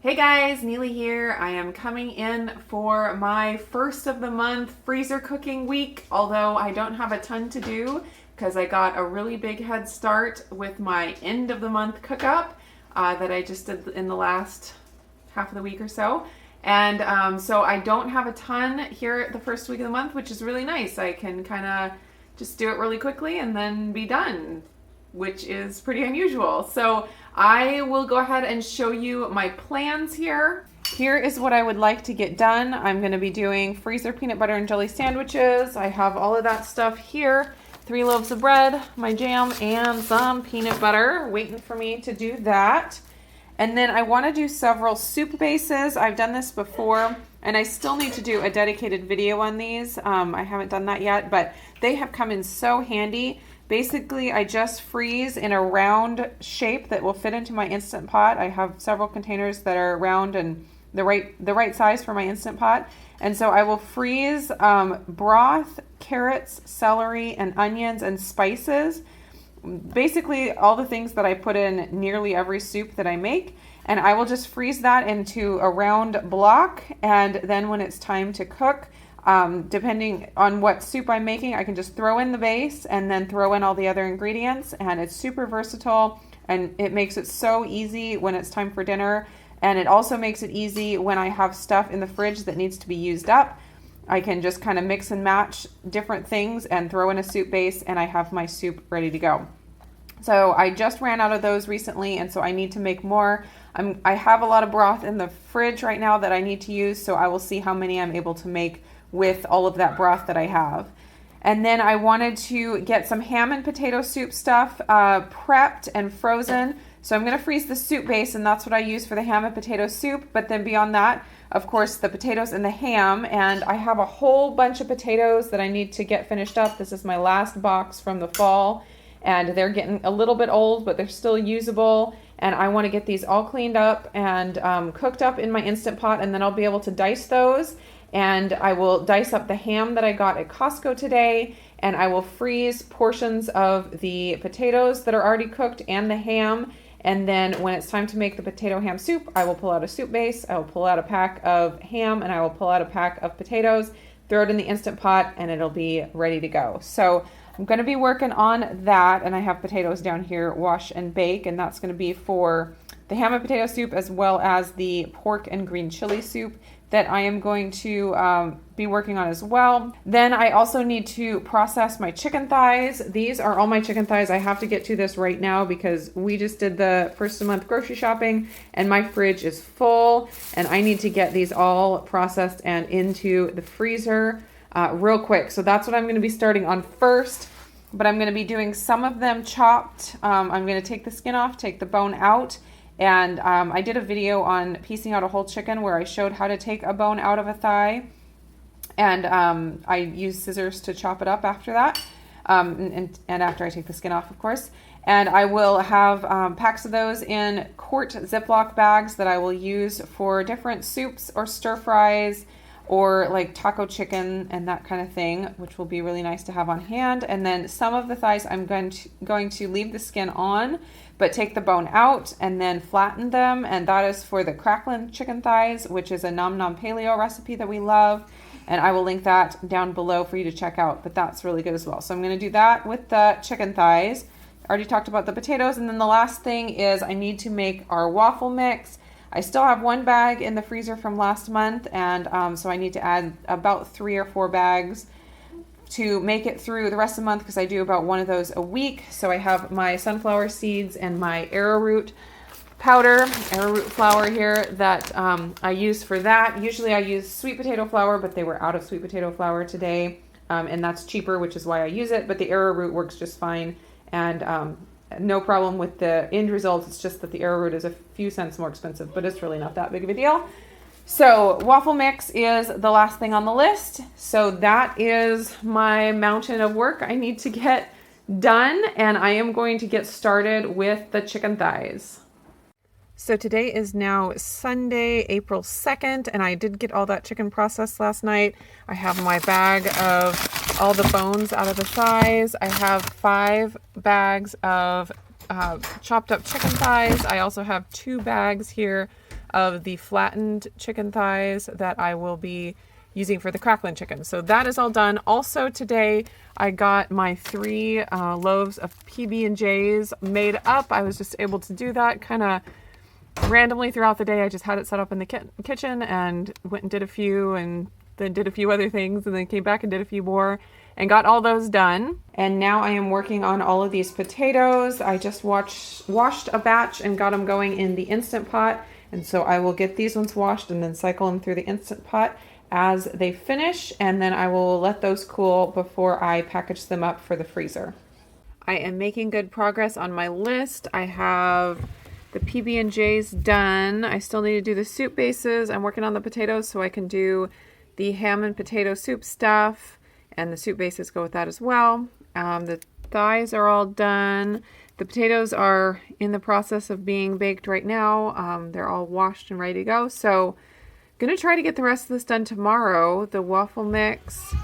Hey guys, Neely here. I am coming in for my first of the month freezer cooking week, although I don't have a ton to do because I got a really big head start with my end of the month cook up that I just did in the last half of the week or so. And so I don't have a ton here the first week of the month, which is really nice. I can kind of just do it really quickly and then be done, which is pretty unusual. So I will go ahead and show you my plans here. Here is what I would like to get done. I'm going to be doing freezer peanut butter and jelly sandwiches. I have all of that stuff here. 3 loaves of bread, my jam, and some peanut butter waiting for me to do that. And then I want to do several soup bases. I've done this before, and I still need to do a dedicated video on these. I haven't done that yet, but they have come in so handy. Basically, I just freeze in a round shape that will fit into my Instant Pot. I have several containers that are round and the right size for my Instant Pot. And so I will freeze broth, carrots, celery, and onions and spices. Basically, all the things that I put in nearly every soup that I make. And I will just freeze that into a round block. And then when it's time to cook, depending on what soup I'm making, I can just throw in the base and then throw in all the other ingredients, and it's super versatile and it makes it so easy when it's time for dinner. And it also makes it easy when I have stuff in the fridge that needs to be used up. I can just kind of mix and match different things and throw in a soup base, and I have my soup ready to go. So I just ran out of those recently, and so I need to make more. I have a lot of broth in the fridge right now that I need to use, so I will see how many I'm able to make with all of that broth that I have. And then I wanted to get some ham and potato soup stuff prepped and frozen. So I'm going to freeze the soup base, and that's what I use for the ham and potato soup. But then beyond that, of course, the potatoes and the ham. And I have a whole bunch of potatoes that I need to get finished up. This is my last box from the fall, and they're getting a little bit old, but they're still usable. And I want to get these all cleaned up and cooked up in my Instant Pot, and then I'll be able to dice those. And I will dice up the ham that I got at Costco today, and I will freeze portions of the potatoes that are already cooked and the ham. And then when it's time to make the potato ham soup, I will pull out a soup base, I will pull out a pack of ham, and I will pull out a pack of potatoes, throw it in the Instant Pot, and it'll be ready to go. So I'm going to be working on that, and I have potatoes down here, wash and bake, and that's going to be for the ham and potato soup as well as the pork and green chili soup that I am going to be working on as well. Then I also need to process my chicken thighs. These are all my chicken thighs. I have to get to this right now because we just did the first of the month grocery shopping and my fridge is full, and I need to get these all processed and into the freezer real quick. So that's what I'm going to be starting on first, but I'm going to be doing some of them chopped. I'm going to take the skin off, take the bone out. And I did a video on piecing out a whole chicken where I showed how to take a bone out of a thigh. And I use scissors to chop it up after that. And after I take the skin off, of course. And I will have packs of those in quart Ziploc bags that I will use for different soups or stir fries or like taco chicken and that kind of thing, which will be really nice to have on hand. And then some of the thighs I'm going to leave the skin on, but take the bone out and then flatten them. And that is for the cracklin chicken thighs, which is a Nom Nom Paleo recipe that we love. And I will link that down below for you to check out, but that's really good as well. So I'm going to do that with the chicken thighs. I already talked about the potatoes. And then the last thing is I need to make our waffle mix. I still have 1 bag in the freezer from last month, and so I need to add about 3 or 4 bags to make it through the rest of the month because I do about 1 of those a week. So I have my sunflower seeds and my arrowroot powder, arrowroot flour here that I use for that. Usually I use sweet potato flour, but they were out of sweet potato flour today, and that's cheaper, which is why I use it, but the arrowroot works just fine. And no problem with the end result. It's just that the arrowroot is a few cents more expensive, but it's really not that big of a deal. So waffle mix is the last thing on the list. So that is my mountain of work I need to get done, and I am going to get started with the chicken thighs. So today is now Sunday, April 2nd, and I did get all that chicken processed last night. I have my bag of all the bones out of the thighs. I have 5 bags of chopped up chicken thighs. I also have 2 bags here of the flattened chicken thighs that I will be using for the crackling chicken. So that is all done. Also today, I got my 3 loaves of PB&Js made up. I was just able to do that kind of randomly throughout the day. I just had it set up in the kitchen and went and did a few and then did a few other things and then came back and did a few more and got all those done. And now I am working on all of these potatoes. I just washed a batch and got them going in the Instant Pot. And so I will get these ones washed and then cycle them through the Instant Pot as they finish. And then I will let those cool before I package them up for the freezer. I am making good progress on my list. I have the PB&Js done. I still need to do the soup bases. I'm working on the potatoes so I can do the ham and potato soup stuff, and the soup bases go with that as well. The thighs are all done. The potatoes are in the process of being baked right now. They're all washed and ready to go. So I'm gonna try to get the rest of this done tomorrow, the waffle mix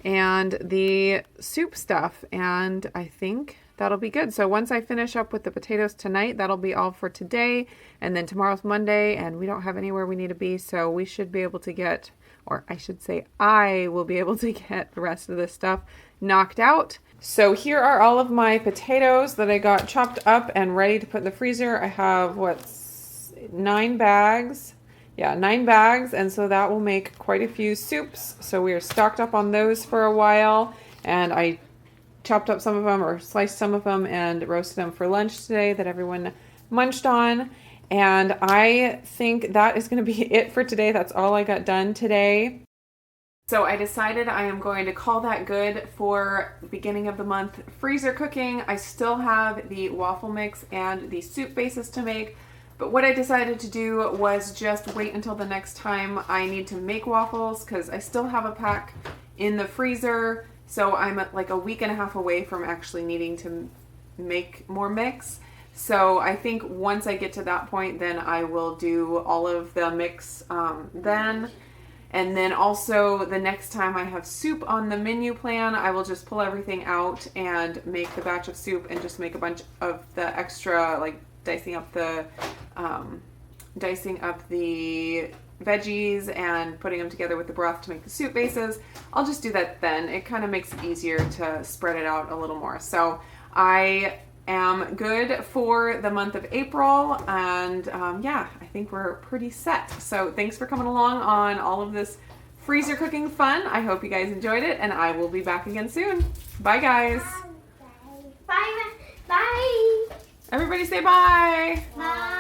and the soup stuff, and I think that'll be good. So once I finish up with the potatoes tonight, that'll be all for today. And then tomorrow's Monday, and we don't have anywhere we need to be, so we should be able to get, or I should say I will be able to get the rest of this stuff knocked out. So here are all of my potatoes that I got chopped up and ready to put in the freezer. I have, 9 bags? Yeah, 9 bags, and so that will make quite a few soups. So we are stocked up on those for a while, and I chopped up some of them or sliced some of them and roasted them for lunch today that everyone munched on. And I think that is going to be it for today. That's all I got done today. So I decided I am going to call that good for beginning of the month freezer cooking. I still have the waffle mix and the soup bases to make, but what I decided to do was just wait until the next time I need to make waffles, because I still have a pack in the freezer. So I'm like a week and a half away from actually needing to make more mix. So I think once I get to that point, then I will do all of the mix then. And then also the next time I have soup on the menu plan, I will just pull everything out and make the batch of soup and just make a bunch of the extra, like dicing up the veggies and putting them together with the broth to make the soup bases. I'll just do that then. It kind of makes it easier to spread it out a little more. So I am good for the month of April, and yeah, I think we're pretty set. So thanks for coming along on all of this freezer cooking fun. I hope you guys enjoyed it, and I will be back again soon. Bye guys. Bye. Bye. Everybody say bye. Bye.